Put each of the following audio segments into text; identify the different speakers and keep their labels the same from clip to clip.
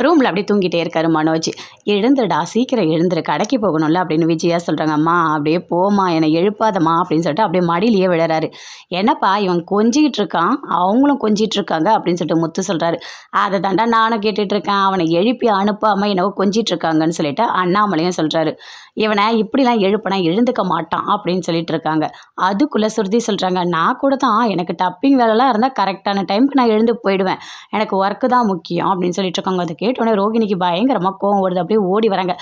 Speaker 1: ரூமில் அப்படியே தூங்கிட்டே இருக்காரு மனோஜ். எழுந்துடா, சீக்கிரம் எழுந்துரு, கடைக்கு போகணும்ல அப்படின்னு விஜயா சொல்கிறாங்க. அம்மா அப்படியே போமா, என்னை எழுப்பாதம்மா அப்படின்னு சொல்லிட்டு அப்படியே மடியிலேயே விழுறாரு. என்னப்பா இவன் கொஞ்சிக்கிட்டு இருக்கான், அவங்களும் கொஞ்சிட்டு இருக்காங்க அப்படின்னு சொல்லிட்டு முத்து சொல்கிறாரு. அதை தாண்டா நானும் கேட்டுட்ருக்கேன், அவனை எழுப்பி அனுப்பாமல் என்னவோ கொஞ்சிட்டு இருக்காங்கன்னு சொல்லிட்டு அண்ணாமலையும் சொல்கிறாரு. இவனை இப்படிலாம் எழுப்பினா எழுந்துக்க மாட்டான் அப்படின்னு சொல்லிட்டு இருக்காங்க. அதுக்குள்ளே சுருதி சொல்கிறாங்க, நான் கூட தான் எனக்கு டப்பிங் வேலைலாம் இருந்தால் கரெக்டான டைமுக்கு நான் எழுந்து போயிடுவேன், எனக்கு ஒர்க்கு தான் முக்கியம் அப்படின்னு சொல்லிட்டு இருக்காங்க. அதை கேட்டோடனே ரோகிணிக்கு பயங்கரமாக கோவம் வருது. அப்படியே ஓடி வராங்க.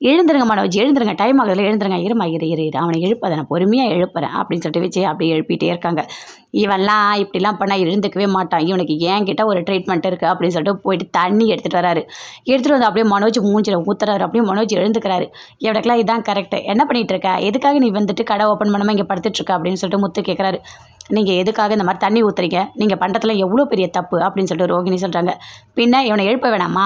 Speaker 1: எழுந்துருங்க மனோஜ், எழுந்துருங்க, டைம் ஆகுதுல, எழுந்துருங்க. இருமா இரு அவனை எழுப்பாத, நான் பொறுமையாக எழுப்புறேன் அப்படின்னு சொல்லிட்டு விஜய் அப்படியே எழுப்பிட்டே இருக்காங்க. இவெல்லாம் இப்படிலாம் பண்ணால் எழுந்துக்கவே மாட்டான், இவனுக்கு என்கிட்ட ஒரு ட்ரீட்மெண்ட் இருக்குது அப்படின்னு சொல்லிட்டு போயிட்டு தண்ணி எடுத்துகிட்டு வராரு. எடுத்துகிட்டு வந்து அப்படியே மனோஜ் மூஞ்சில் ஊத்துறாரு. அப்படியே மனோஜ் எழுந்துக்கிறாரு. இவனுக்குலாம் இதான் கரெக்டு, என்ன பண்ணிகிட்டு இருக்க, எதுக்காக நீ வந்துட்டு கடை ஓப்பன் பண்ணாமல் இங்கே படுத்துட்ருக்க அப்படின்னு சொல்லிட்டு முத்து கேட்குறாரு. நீங்கள் எதுக்காக இந்த மாதிரி தண்ணி ஊற்றுறீங்க, நீங்கள் பண்ணுறதுல எவ்வளோ பெரிய தப்பு அப்படின்னு சொல்லிட்டு ரோகிணி சொல்கிறாங்க. பின்ன இவனை எழுப்ப வேணாமா,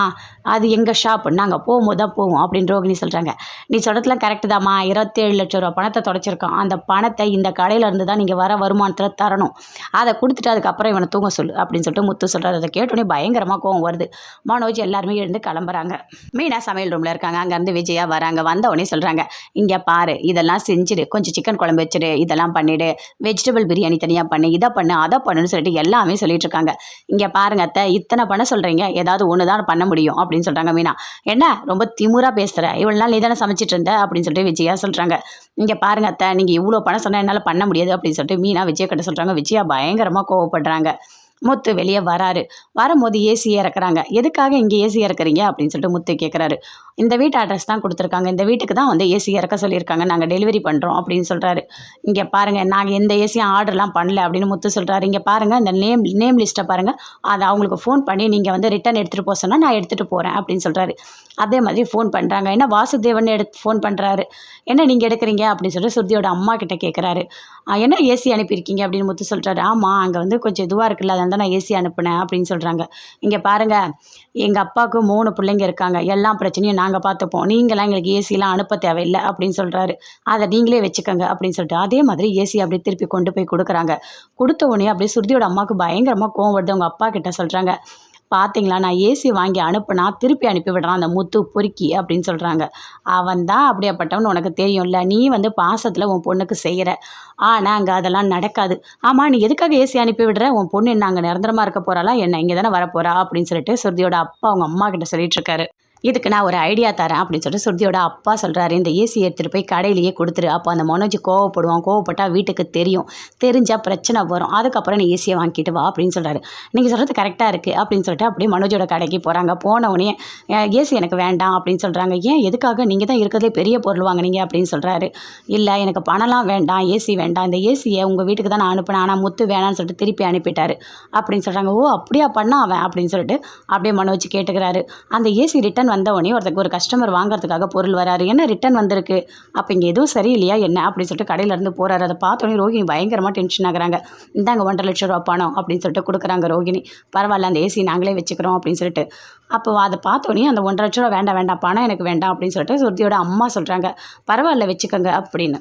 Speaker 1: அது எங்கள் ஷாப்பு, நாங்கள் போகும்போது தான் போவோம் அப்படின்னு ரோகிணி சொல்கிறாங்க. நீ சொல்கிறதுலாம் கரெக்டு தாம்மா, 27 லட்சம் ரூபா பணத்தை தொடச்சிருக்கான், அந்த பணத்தை இந்த கடையில் இருந்து தான் நீங்கள் வர வருமானத்தில் தரணும், அதை கொடுத்துட்டு அதுக்கப்புறம் இவனை தூங்க சொல்லு அப்படின்னு சொல்லிட்டு முத்து சொல்கிறார். அதை கேட்டோன்னே பயங்கரமாக கோவம் வருது. மனோஜ் எல்லாருமே எழுந்து கிளம்புறாங்க. மீனா சமையல் ரூமில் இருக்காங்க. அங்கேருந்து விஜயா வராங்க. வந்தவொடனே சொல்கிறாங்க, இங்கே பாரு, இதெல்லாம் செஞ்சுடு, கொஞ்சம் சிக்கன் குழம்பு வச்சுடு, இதெல்லாம் பண்ணிவிடு, வெஜிடபிள் பிரியாணி தனியாக பண்ணு, இதை பண்ணு, அதை பண்ணுன்னு சொல்லிட்டு எல்லாமே சொல்லிட்டு இருக்காங்க. இங்கே பாருங்க அத்தை, இத்தனை பண்ண சொல்கிறீங்க, ஏதாவது ஒன்று தான் பண்ண முடியும் அப்படின்னு சொல்கிறாங்க மீனா. என்ன ரொம்ப திமுறாக பேசுகிற, இவ்வளோ நாள் நீ தானே சமைச்சிட்டு இருந்த அப்படின்னு சொல்லிட்டு விஜயா சொல்கிறாங்க. இங்கே பாருங்க அத்தை, நீங்கள் இவ்வளோ பணம் சொன்னால் என்னால் பண்ண முடியாது அப்படின்னு சொல்லிட்டு மீனா விஜயா கிட்ட சொல்கிறாங்க. விஜயா பயங்கரமாக கோவப்படுறாங்க. முத்து வெளியே வராரு. வரும்போது ஏசியை இறக்குறாங்க. எதுக்காக இங்கே ஏசி இறக்குறீங்க அப்படின்னு சொல்லிட்டு முத்து கேட்குறாரு. இந்த வீட்டு அட்ரஸ் தான் கொடுத்துருக்காங்க, இந்த வீட்டுக்கு தான் வந்து ஏசி இறக்க சொல்லியிருக்காங்க, நாங்கள் டெலிவரி பண்ணுறோம் அப்படின்னு சொல்கிறாரு. இங்கே பாருங்கள், நாங்கள் எந்த ஏசியும் ஆர்டர்லாம் பண்ணல அப்படின்னு முத்து சொல்கிறாரு. இங்கே பாருங்கள், இந்த நேம் லிஸ்ட்டை பாருங்கள், அதை அவங்களுக்கு ஃபோன் பண்ணி நீங்கள் வந்து ரிட்டன் எடுத்துகிட்டு போக சொன்னால் நான் எடுத்துகிட்டு போகிறேன் அப்படின்னு சொல்கிறாரு. அதே மாதிரி ஃபோன் பண்ணுறாங்க. என்ன வாசுதேவன் ஃபோன் பண்ணுறாரு. என்ன நீங்கள் எடுக்கிறீங்க அப்படின்னு சொல்லிட்டு சுருதியோட அம்மா கிட்ட கேட்குறாரு. என்ன ஏசி அனுப்பியிருக்கீங்க அப்படின்னு முத்து சொல்கிறாரு. ஆமாம், அங்கே வந்து கொஞ்சம் இதுவாக இருக்குல்ல, அதை நான் ஏசி அனுப்புனேன் அப்படின்னு சொல்கிறாங்க. இங்கே பாருங்கள், எங்கள் அப்பாவுக்கு 3 பிள்ளைங்க இருக்காங்க, எல்லா பிரச்சனையும் நாங்கள் பார்த்துப்போம், நீங்களாம் எங்களுக்கு ஏசிலாம் அனுப்ப தேவையில்லை அப்படின்னு சொல்கிறாரு. அதை நீங்களே வச்சுக்கோங்க அப்படின்னு சொல்லிட்டு அதே மாதிரி ஏசி அப்படியே திருப்பி கொண்டு போய் கொடுக்குறாங்க. கொடுத்த உடனே அப்படியே சுருதியோட அம்மாவுக்கு பயங்கரமாக கோவம் வருது. அவங்க அப்பா கிட்ட சொல்கிறாங்க, பார்த்தீங்களா, நான் ஏசி வாங்கி அனுப்புனா திருப்பி அனுப்பி விடுறான் அந்த முத்து பொறுக்கி அப்படின்னு சொல்கிறாங்க. அவன் தான் அப்படியாப்பட்டவன் உனக்கு தெரியும்ல, நீ வந்து பாசத்தில் உன் பொண்ணுக்கு செய்கிற, ஆனால் அங்கே அதெல்லாம் நடக்காது. ஆமாம், நீ எதுக்காக ஏசி அனுப்பி விடுற, உன் பொண்ணு என்ன அங்கே நிரந்தரமாக இருக்க போகிறாளா என்ன, இங்கே தானே வரப்போகிறா அப்படின்னு சொல்லிட்டு சுருதியோட அப்பா அவங்க அம்மா கிட்ட சொல்லிட்டு இருக்காரு. இதுக்கு நான் ஒரு ஐடியா தரேன் அப்படின்னு சொல்லிட்டு சுருதியோட அப்பா சொல்கிறாரு. இந்த ஏசி எடுத்துகிட்டு போய் கடையிலேயே கொடுத்துரு, அப்போ அந்த மனோஜ் கோவப்படுவான், கோவப்பட்டால் வீட்டுக்கு தெரிஞ்சால் பிரச்சனை வரும், அதுக்கப்புறம் நீ ஏசியை வாங்கிட்டு வா அப்படின்னு சொல்கிறாரு. நீங்கள் சொல்கிறது கரெக்டாக இருக்குது அப்படின்னு சொல்லிட்டு அப்படியே மனோஜோட கடைக்கு போகிறாங்க. போனவுடனே ஏசி எனக்கு வேண்டாம் அப்படின்னு சொல்கிறாங்க. ஏன், எதுக்காக, நீங்கள் தான் இருக்கிறதே பெரிய பொருள் வாங்கினீங்க அப்படின்னு சொல்கிறாரு. இல்லை, எனக்கு பணம்லாம் வேண்டாம், ஏசி வேண்டாம், இந்த ஏசியை உங்கள் வீட்டுக்கு தான் நான் அனுப்பினேன், ஆனால் முத்து வேணான்னு சொல்லிட்டு திருப்பி அனுப்பிட்டாரு அப்படின்னு சொல்கிறாங்க. ஓ அப்படியா பண்ணா அவன் அப்படின்னு சொல்லிட்டு அப்படியே மனோஜ் கேட்டுக்கிறாரு. அந்த ஏசி ரிட்டன் வந்தவொடனே ஒரு கஸ்டமர் வாங்குறதுக்காக பொருள் வராரு. என்ன ரிட்டன் வந்திருக்கு, அப்போ இங்கே எதுவும் சரியில்லையா என்ன அப்படின்னு சொல்லிட்டு கடையிலேருந்து போகிறாரு. அதை பார்த்தோன்னே ரோகிணி பயங்கரமாக டென்ஷன் ஆகுறாங்க. இந்தாங்க 1.5 லட்சம் ரூபா பணம் அப்படின்னு சொல்லிட்டு கொடுக்குறாங்க ரோகிணி. பரவாயில்ல, அந்த ஏசி நாங்களே வச்சுக்கிறோம் அப்படின்னு சொல்லிட்டு. அப்போ அதை பார்த்தோன்னே அந்த 1.5 லட்ச ரூபா வேண்டாம் பணம் எனக்கு வேண்டாம் அப்படின்னு சொல்லிட்டு சுருதியோட அம்மா சொல்கிறாங்க. பரவாயில்ல வச்சுக்கோங்க அப்படின்னு.